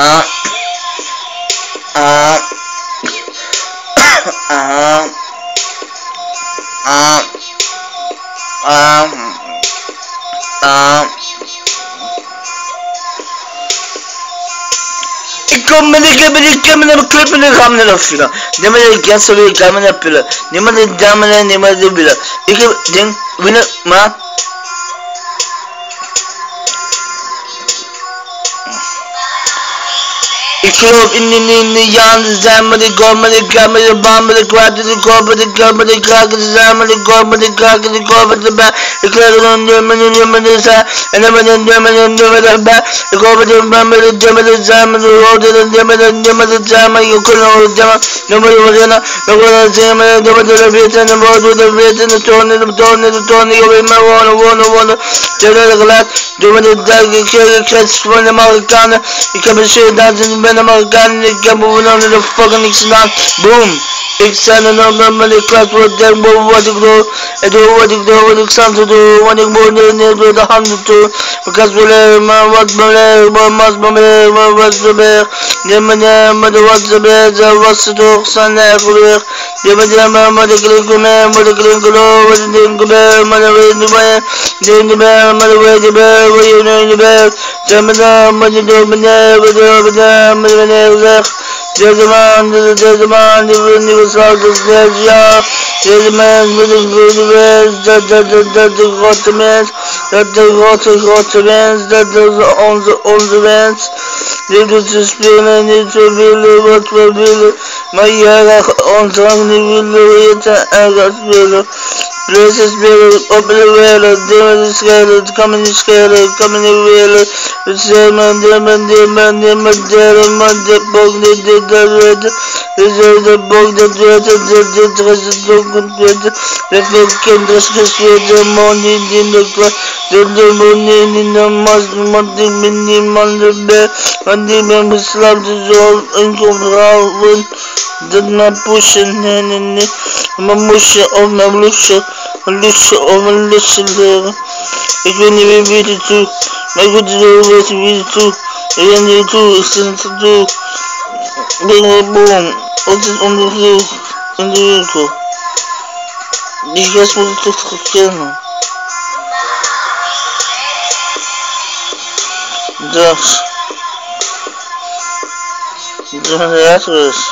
uh, ik kom met de clip in de ramen afvielen. Neem maar de gasten weer ramen afvielen. Neem maar de dames en neem maar de billen. Ik heb ding winnen maar. Ik geloof in de jaren zijn met de goal, met de krab, met de baan, met de kwaad, met de kop, met de krab, met de kraken te zijn, met de kop, met de kraken, de kop, met de baan. Ik geloof in de zijn en dan met de baan. Ik hoop met de baan, met de zijn, met de rode, met de zijn, maar je kunt nog het zijn, dan moet je beginnen, dan moet je zeggen, met de wit en de woord, de wit en de toon, ik weet maar wonen. Zeg dat geluid, doe met de dag, ik krijg van de Marokkanen, ik heb een shit dat in de Amerikanen, ik heb over de fucking niks gedaan. Boom. Ik sta er nog met de klas voor het denk boven wat ik doe. En doe wat ik stand te doen. Want ik moet niet door de handen toe. Ik kan spelen, maar wat beleg, maar mas beleg, maar wat beleg. Die meneer, maar de wat beleg, dat was het toch zijn eigen weg. Die meneer, maar de klinken mee, maar de klinken door, maar de denken bij, maar de weet niet bij. Die niet bij, maar de weet niet bij, waar je niet bij. Zeg me dan, maar je doet meneer, maar de meneer zegt. Deze man, die wil niet geslaagd, dus ja. Deze mens met een grote mens, dat de grote mens, dat de grote mens, dat is onze mens. Niet dat ze spelen, niet zo willen wat we willen, maar jij gaat ons lang niet willen weten en gaat spelen. Deze spelen op de wereld, dingen niet schelen, het kan me niet schelen, het kan me niet willen. Het zijn maar de bok niet dit dat weten. Het is de bok dat weten, dit is het ook het weten. Dat veel kinderen gesweten, man niet in de klas. De man niet in de mas, want ik ben niemand erbij. Want ik ben geslaagd, zo inkomhouden. Dat maar pushen, nee. Maar moesje of mijn lusje. Een lusje leren. Ik weet niet wie het toe. Maar ik weet niet wie het toe. Ik ben niet toe, ik zit het toe. Boom. Het is onderzoek in de winkel. Die gast moet het toch kennen. Dat is de adres.